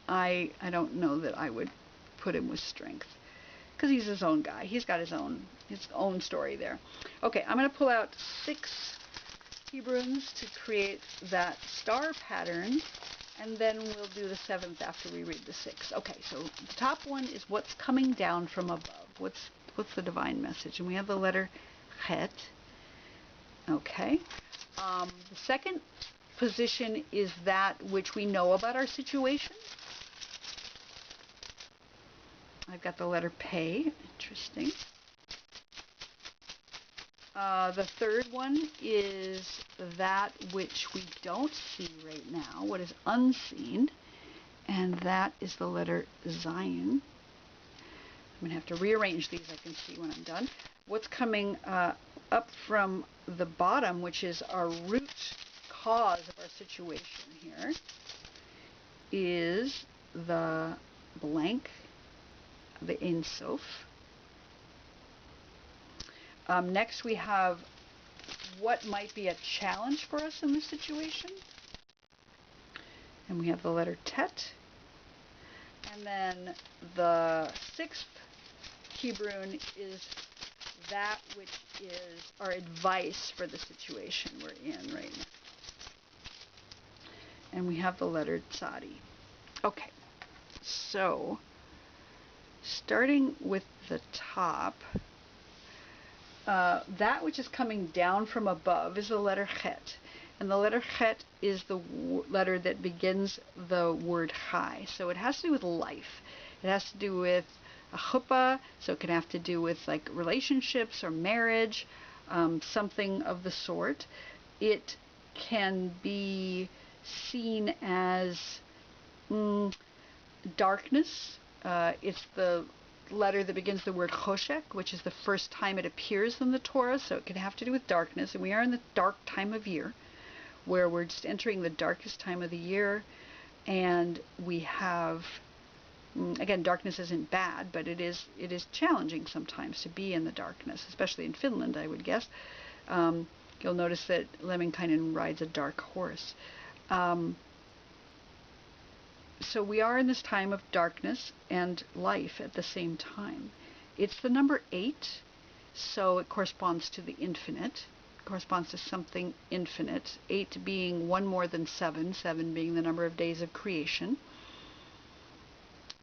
S1: I don't know that I would put him with strength, because he's his own guy. He's got his own story there. Okay, I'm going to pull out 6 Hebrunes to create that star pattern, and then we'll do the 7th after we read the 6. Okay, so the top one is what's coming down from above. What's the divine message? And we have the letter Het. Okay. The second position is that which we know about our situation. I've got the letter Pe. Interesting. The third one is that which we don't see right now, what is unseen, and that is the letter Zion. I'm going to have to rearrange these, I can see when I'm done. What's coming up from the bottom, which is our root cause of our situation here, is the blank, the Ein Sof. Next we have what might be a challenge for us in this situation. And we have the letter Tet. And then the 6th Hebrune is that which is our advice for the situation we're in right now. And we have the letter Tzadi. Okay, so starting with the top, that which is coming down from above is the letter Chet. And the letter Chet is the letter that begins the word Chai. So it has to do with life. It has to do with a chuppah, so it can have to do with like relationships or marriage, something of the sort. It can be seen as darkness. It's the letter that begins the word choshek, which is the first time it appears in the Torah, so it can have to do with darkness. And we are in the dark time of year, where we're just entering the darkest time of the year, and we have, again, darkness isn't bad, but it is challenging sometimes to be in the darkness, especially in Finland, I would guess. You'll notice that Lemminkäinen rides a dark horse. So we are in this time of darkness and life at the same time. It's the number 8, so it corresponds to the infinite. It corresponds to something infinite. 8 being 1 more than 7, 7 being the number of days of creation.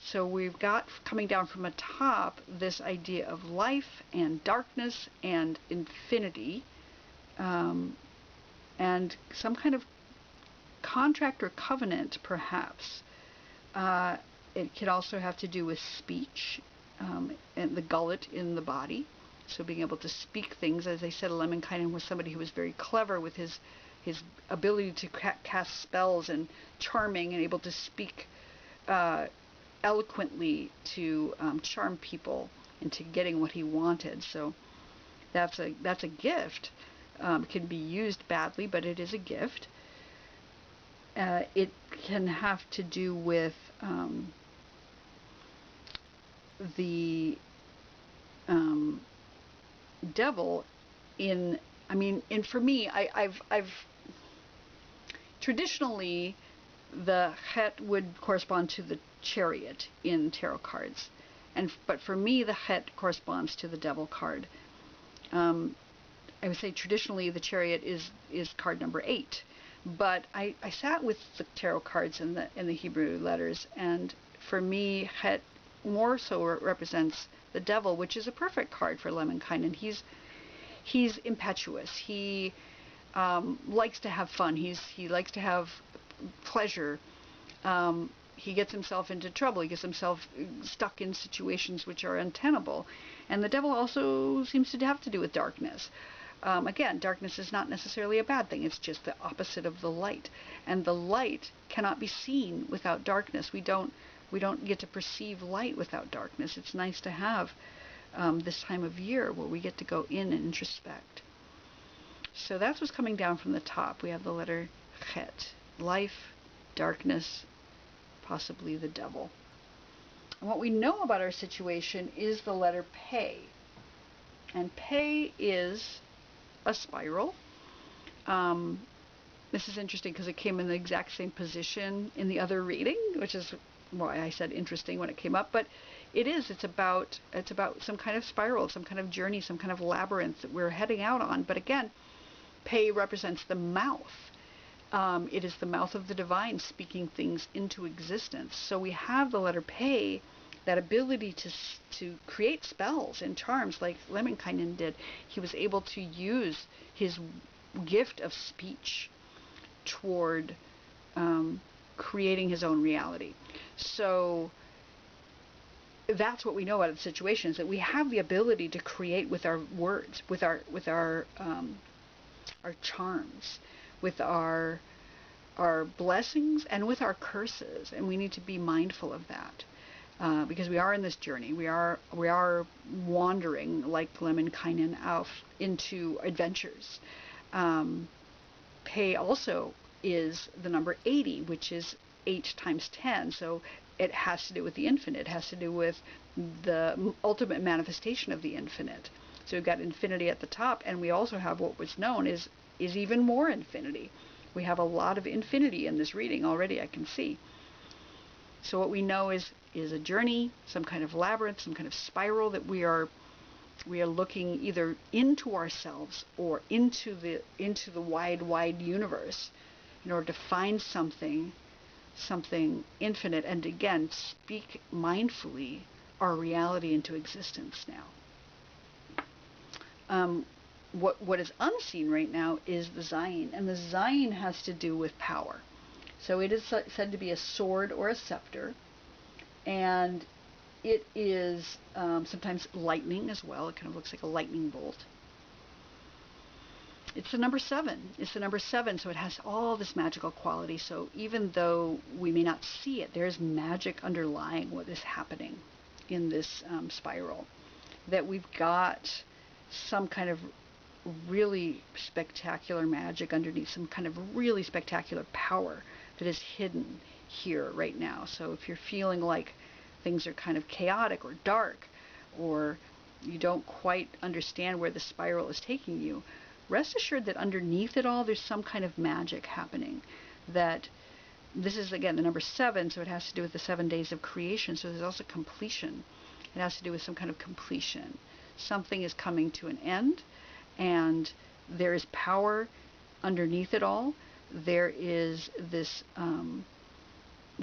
S1: So we've got, coming down from the top, this idea of life and darkness and infinity, and some kind of contract or covenant, perhaps. It could also have to do with speech, and the gullet in the body. So being able to speak things. As I said, Lemminkäinen was somebody who was very clever with his ability to cast spells and charming and able to speak eloquently to charm people into getting what he wanted. So that's a gift. It can be used badly, but it is a gift. It can have to do with the devil for me, I've traditionally, the Chet would correspond to the Chariot in tarot cards, but for me the Chet corresponds to the Devil card. I would say traditionally the Chariot is card number 8, but I sat with the tarot cards and the Hebrew letters, and for me Chet more so represents the Devil, which is a perfect card for Lemminkäinen. He's impetuous. He likes to have fun. He likes to have pleasure. He gets himself into trouble. He gets himself stuck in situations which are untenable. And the Devil also seems to have to do with darkness. Again, darkness is not necessarily a bad thing. It's just the opposite of the light. And the light cannot be seen without darkness. We don't get to perceive light without darkness. It's nice to have this time of year where we get to go in and introspect. So that's what's coming down from the top. We have the letter Chet. Life, darkness, possibly the Devil. And what we know about our situation is the letter Pei. And Pei is a spiral. This is interesting because it came in the exact same position in the other reading, which is why I said interesting when it came up. But it's about some kind of spiral, some kind of journey, some kind of labyrinth that we're heading out on. But again, Pei represents the mouth. It is the mouth of the divine speaking things into existence. So we have the letter Pei, that ability to create spells and charms like Lemminkäinen did. He was able to use his gift of speech toward creating his own reality. So that's what we know about the situation, is that we have the ability to create with our words, with our charms, with our blessings, and with our curses, and we need to be mindful of that. Because we are in this journey, we are wandering like Lemminkäinen out into adventures. Pei also is the number 80, which is 8 times 10, so it has to do with the infinite. It has to do with the ultimate manifestation of the infinite. So we've got infinity at the top, and we also have what was known is even more infinity. We have a lot of infinity in this reading already, I can see. So what we know is a journey, some kind of labyrinth, some kind of spiral that we are looking either into ourselves or into the wide universe in order to find something infinite, and again speak mindfully our reality into existence now. What is unseen right now is the Zayin, and the Zayin has to do with power. So it is said to be a sword or a scepter, and it is sometimes lightning as well. It kind of looks like a lightning bolt. It's the number 7. It's the number 7, so it has all this magical quality. So even though we may not see it, there's magic underlying what is happening in this spiral. That we've got some kind of really spectacular magic underneath, some kind of really spectacular power that is hidden here right now. So if you're feeling like things are kind of chaotic or dark, or you don't quite understand where the spiral is taking you, rest assured that underneath it all there's some kind of magic happening. That this is again the number 7, so it has to do with the 7 days of creation. So there's also completion. It has to do with some kind of completion. Something is coming to an end, and there is power underneath it all. There is this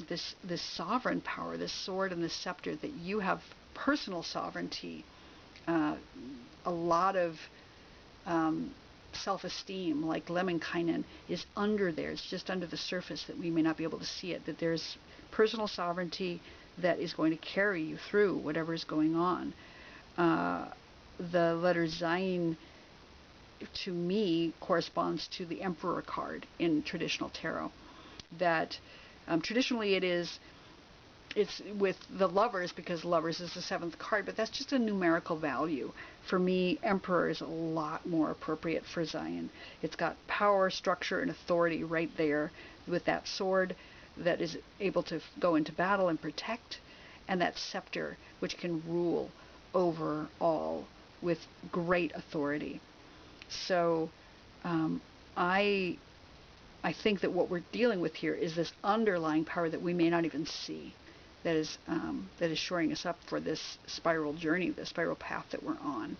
S1: this sovereign power, this sword and this scepter, that you have personal sovereignty, a lot of self-esteem, like Lemminkäinen, is under there. It's just under the surface that we may not be able to see it, that there's personal sovereignty that is going to carry you through whatever is going on. The letter Zayin to me corresponds to the Emperor card in traditional tarot. That traditionally it's with the Lovers, because Lovers is the 7th card, but that's just a numerical value. For me, Emperor is a lot more appropriate for Zayin. It's got power, structure, and authority right there with that sword that is able to go into battle and protect, and that scepter which can rule over all with great authority. So I think that what we're dealing with here is this underlying power that we may not even see, that is shoring us up for this spiral journey, the spiral path that we're on.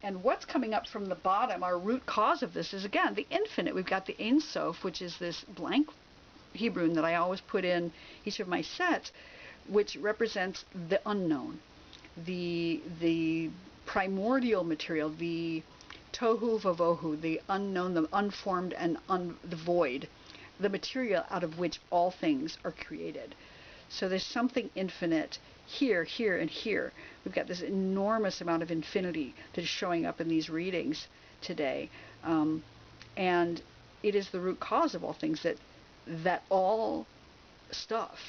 S1: And what's coming up from the bottom, our root cause of this, is again the infinite. We've got the Ein Sof, which is this blank Hebrew that I always put in each of my sets, which represents the unknown, the primordial material, the tohu vavohu, the unknown, the unformed, and the void, the material out of which all things are created. So there's something infinite here, here, and here. We've got this enormous amount of infinity that is showing up in these readings today. And it is the root cause of all things, that all stuff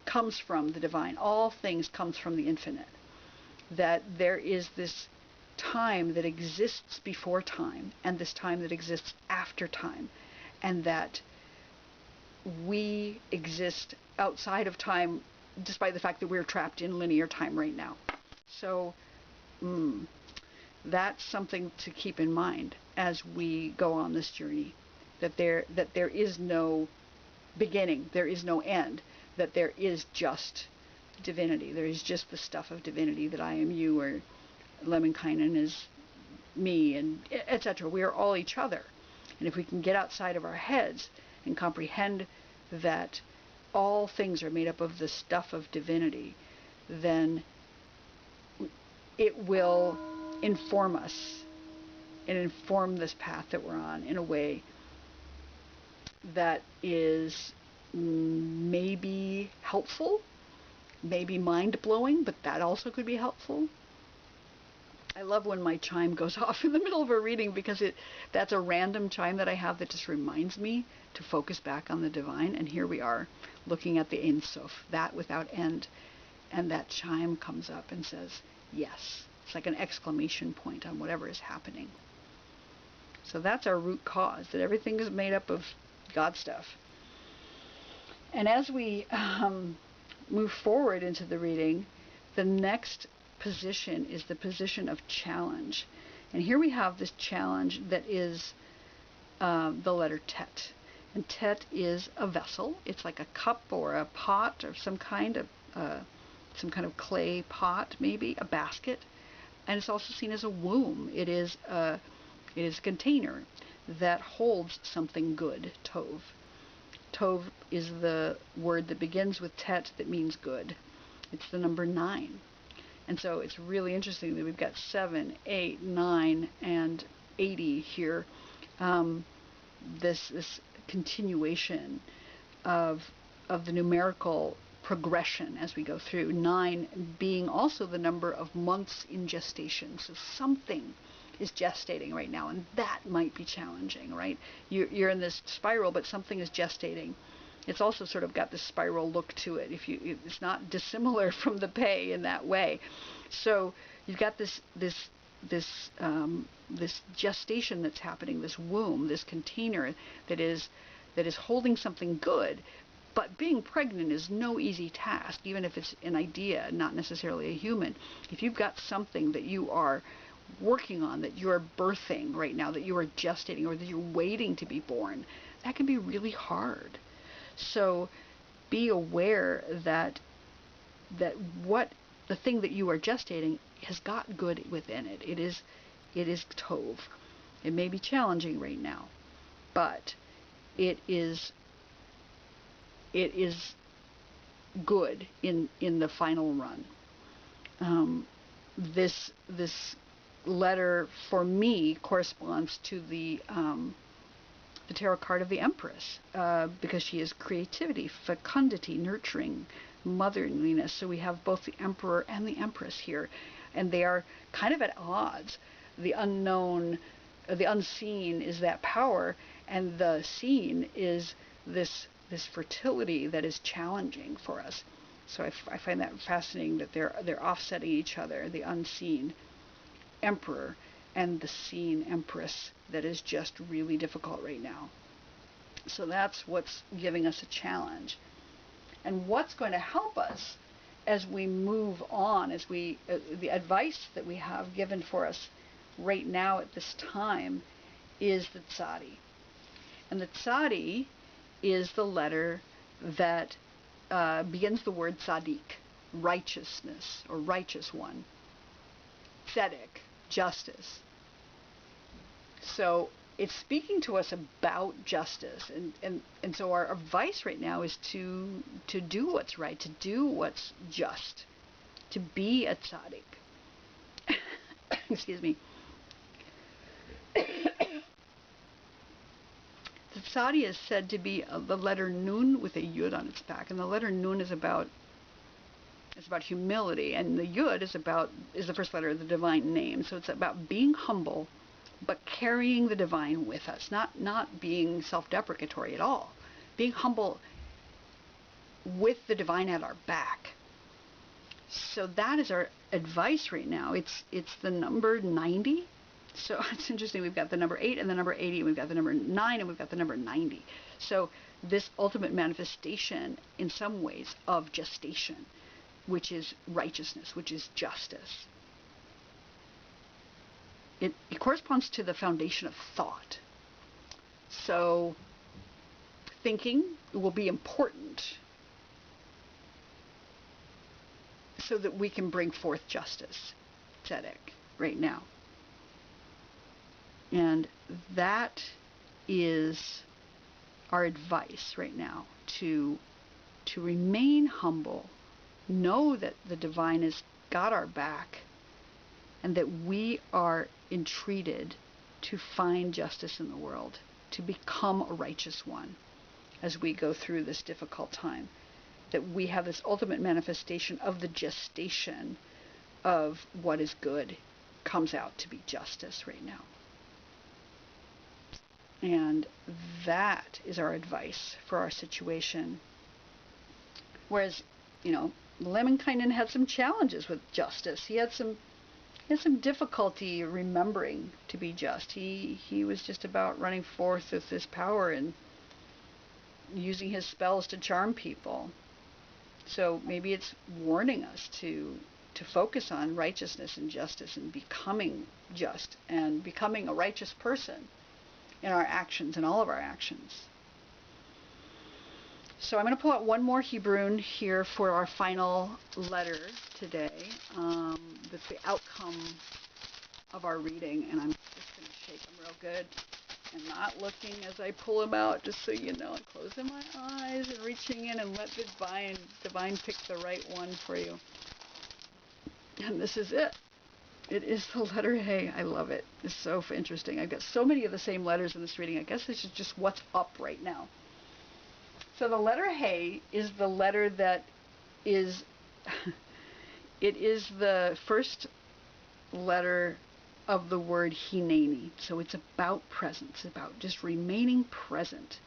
S1: comes from the divine. All things comes from the infinite. That there is this time that exists before time, and this time that exists after time, and that we exist outside of time, despite the fact that we're trapped in linear time right now. So that's something to keep in mind as we go on this journey, that there is no beginning, there is no end, that there is just divinity. There is just the stuff of divinity, that I am you, or Lemminkäinen is me, and etc. We are all each other. And if we can get outside of our heads and comprehend that all things are made up of the stuff of divinity, then it will inform us and inform this path that we're on in a way that is maybe helpful, maybe mind-blowing, but that also could be helpful. I love when my chime goes off in the middle of a reading, because that's a random chime that I have that just reminds me to focus back on the divine. And here we are looking at the Ein Sof, that without end, and that chime comes up and says yes. It's like an exclamation point on whatever is happening. So that's our root cause, that everything is made up of God stuff. And as we move forward into the reading, the next position is the position of challenge. And here we have this challenge that is the letter Tet. And Tet is a vessel. It's like a cup or a pot of some kind of clay pot, maybe a basket. And it's also seen as a womb. It is a container that holds something good, Tov. Tov is the word that begins with Tet that means good. It's the number 9. And so it's really interesting that we've got 7, 8, 9, and 80 here. This continuation of the numerical progression as we go through. 9 being also the number of months in gestation. So something is gestating right now, and that might be challenging, right? You're in this spiral, but something is gestating. It's also sort of got this spiral look to it. It's not dissimilar from the Pei in that way. So you've got this gestation that's happening, this womb, this container that is holding something good. But being pregnant is no easy task, even if it's an idea, not necessarily a human. If you've got something that you are working on, that you're birthing right now, that you are gestating, or that you're waiting to be born, that can be really hard. So be aware that what the thing that you are gestating has got good within it. It is Tov. It may be challenging right now, but it is good in the final run. This letter for me corresponds to the tarot card of the Empress, because she is creativity, fecundity, nurturing, motherliness. So we have both the Emperor and the Empress here, and they are kind of at odds. The unknown, the unseen is that power, and the seen is this fertility that is challenging for us. So I find that fascinating that they're offsetting each other, the unseen Emperor and the seen Empress that is just really difficult right now. So that's what's giving us a challenge. And what's going to help us as we move on, as we the advice that we have given for us right now at this time is the Tzadi. And the Tzadi is the letter that begins the word tzaddik, righteousness or righteous one. Tzedek, justice. So it's speaking to us about justice, and so our advice right now is to do what's right, to do what's just, to be a tzaddik. Excuse me. The tzadi is said to be the letter nun with a yud on its back, and the letter nun is about humility, and the yud is the first letter of the divine name. So it's about being humble, but carrying the divine with us, not being self-deprecatory at all. Being humble with the divine at our back. So that is our advice right now. It's the number 90. So it's interesting. We've got the number 8 and the number 80, and we've got the number 9 and we've got the number 90. So this ultimate manifestation, in some ways, of gestation, which is righteousness, which is justice. It corresponds to the foundation of thought. So thinking will be important so that we can bring forth justice, tzedek, right now. And that is our advice right now, to remain humble, know that the divine has got our back, and that we are entreated to find justice in the world, to become a righteous one as we go through this difficult time. That we have this ultimate manifestation of the gestation of what is good comes out to be justice right now. And that is our advice for our situation. Whereas, Lemminkäinen had some challenges with justice. He had some difficulty remembering to be just. He was just about running forth with his power and using his spells to charm people. So maybe it's warning us to to focus on righteousness and justice and becoming just and becoming a righteous person in our actions, in all of our actions. So I'm going to pull out one more Hebrune here for our final letter today. That's the outcome of our reading, and I'm just going to shake them real good and not looking as I pull them out, just so you know, and closing my eyes and reaching in and let the divine pick the right one for you. And this is it. It is the letter Hey. I love it. It's so interesting. I've got so many of the same letters in this reading. I guess this is just what's up right now. So the letter Hey is the letter that is, it is the first letter of the word Hineni. So it's about presence, about just remaining present.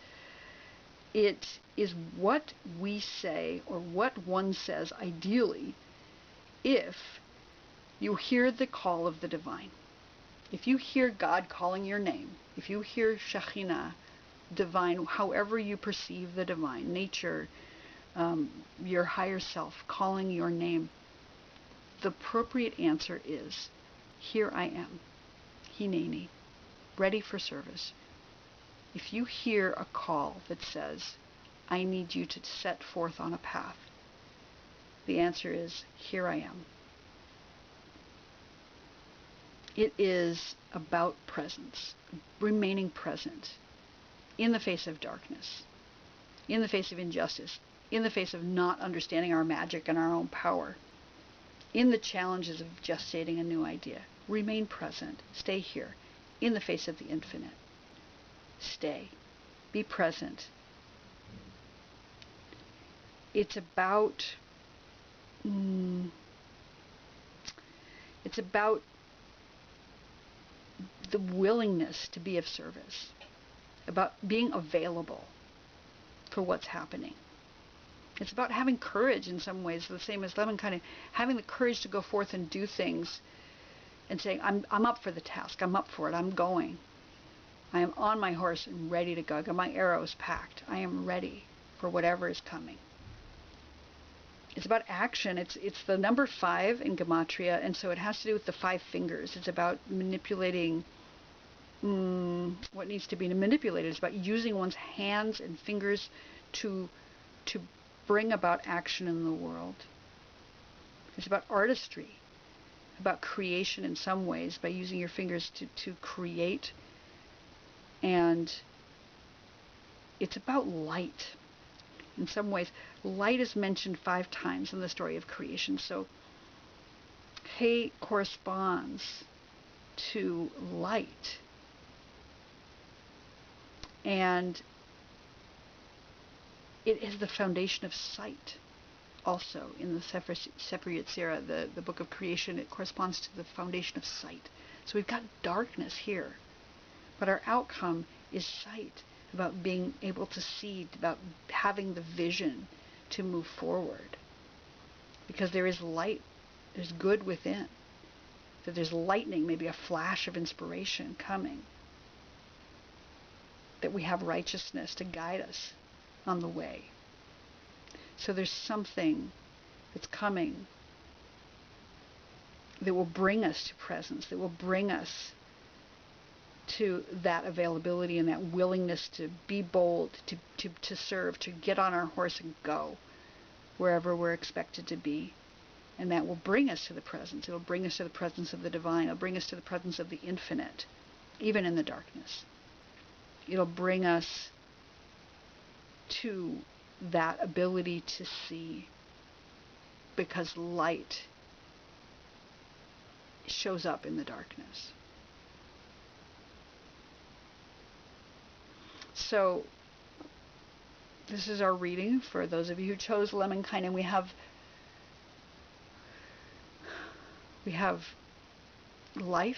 S1: It is what we say, or what one says ideally, if you hear the call of the divine. If you hear God calling your name, if you hear Shekhinah, divine, however you perceive the divine, nature, your higher self calling your name, the appropriate answer is, here I am, Hineni, ready for service. If you hear a call that says, I need you to set forth on a path, the answer is, here I am. It is about presence, remaining present in the face of darkness, in the face of injustice, in the face of not understanding our magic and our own power, in the challenges of gestating a new idea. Remain present. Stay here in the face of the infinite. Stay. Be present. It's about the willingness to be of service, about being available for what's happening. It's about having courage in some ways, the same as Lemminkäinen, having the courage to go forth and do things and saying, I'm up for the task, I'm up for it, I'm going. I am on my horse and ready to go. I got my arrows packed. I am ready for whatever is coming. It's about action. It's the number 5 in Gematria, and so it has to do with the 5 fingers. It's about manipulating what needs to be manipulated. It's about using one's hands and fingers to bring about action in the world. It's about artistry, about creation in some ways, by using your fingers to create. And it's about light. In some ways, light is mentioned 5 times in the story of creation. So He corresponds to light. And it is the foundation of sight. Also, in the Sefer Yetzirah, the book of creation, it corresponds to the foundation of sight. So we've got darkness here. But our outcome is sight, about being able to see, about having the vision to move forward. Because there is light, there's good within. That there's lightning, maybe a flash of inspiration coming. That we have righteousness to guide us on the way. So there's something that's coming that will bring us to presence, that will bring us to that availability and that willingness to be bold, to serve, to get on our horse and go wherever we're expected to be. And that will bring us to the presence. It'll bring us to the presence of the divine. It'll bring us to the presence of the infinite, even in the darkness. It'll bring us to that ability to see, because light shows up in the darkness. So this is our reading for those of you who chose Lemminkäinen. We have life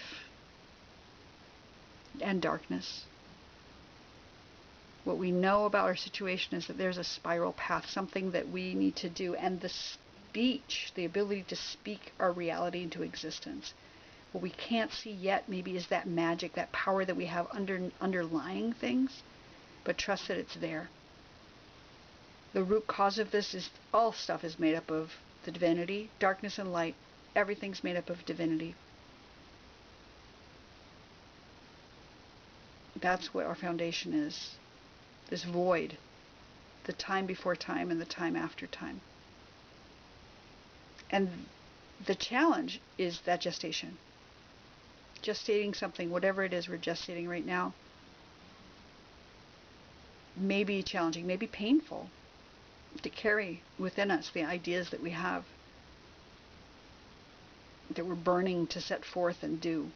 S1: and darkness. What we know about our situation is that there's a spiral path, something that we need to do, and the speech, the ability to speak our reality into existence. What we can't see yet maybe is that magic, that power that we have underlying things, but trust that it's there. The root cause of this is all stuff is made up of the divinity, darkness and light, everything's made up of divinity. That's what our foundation is. This void, the time before time and the time after time. And the challenge is that gestation. Gestating something, whatever it is we're gestating right now, may be challenging, may be painful to carry within us the ideas that we have, that we're burning to set forth and do.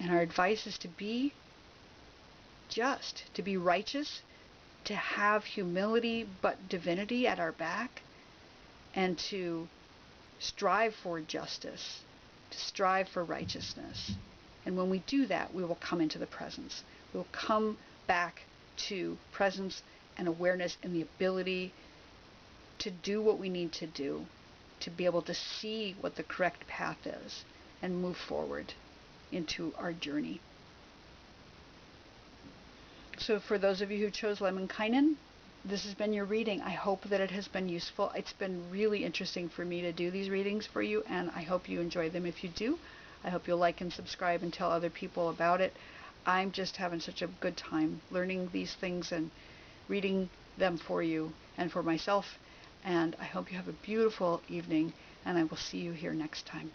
S1: And our advice is to be just, to be righteous, to have humility but divinity at our back, and to strive for justice, to strive for righteousness. And when we do that, we will come into the presence. We will come back to presence and awareness and the ability to do what we need to do, to be able to see what the correct path is and move forward into our journey. So for those of you who chose Lemminkäinen, this has been your reading. I hope that it has been useful. It's been really interesting for me to do these readings for you, and I hope you enjoy them. If you do, I hope you'll like and subscribe and tell other people about it. I'm just having such a good time learning these things and reading them for you and for myself. And I hope you have a beautiful evening, and I will see you here next time.